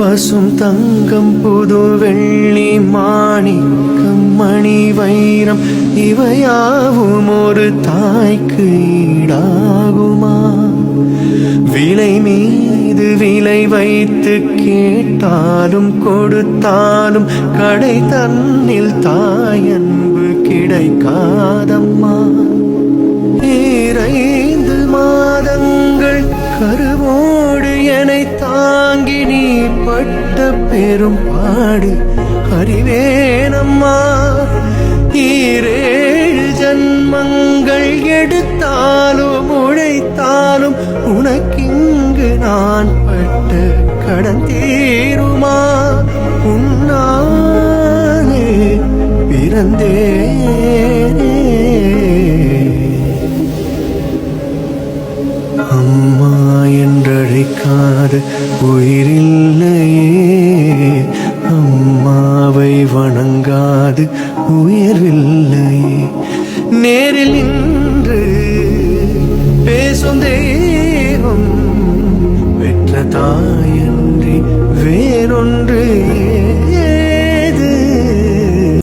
பசும் தங்கம் புது வெள்ளி மாணிக்கம் மணி வைரம் இவையாவும் ஒரு தாய்க்கு ஈடாகுமா? விலை மீது விலை வைத்து கேட்டாலும் கொடுத்தாலும் கடை தன்னில் தாயன்பு கிடைக்காதம்மா. 2 மாதங்கள் கருவோடு என்னை தாங்கி நீ பட்ட பெரும் பாடு அறிவேனம்மா. 7 ஜன்மங்கள் எடுத்தாலும் உழைத்தாலும் உனக்கிங்கு நான் பட்ட கடன் தீருமா? உன்னாலே பிறந்தேனே. அம்மா என்றழைக்காத உயிரில்லையே, அம்மாவை வணங்காது உயர்வில்லையே. நேரில் நின்று பேசும் தெய்வம் பெற்ற தாயன்றி வேறொன்று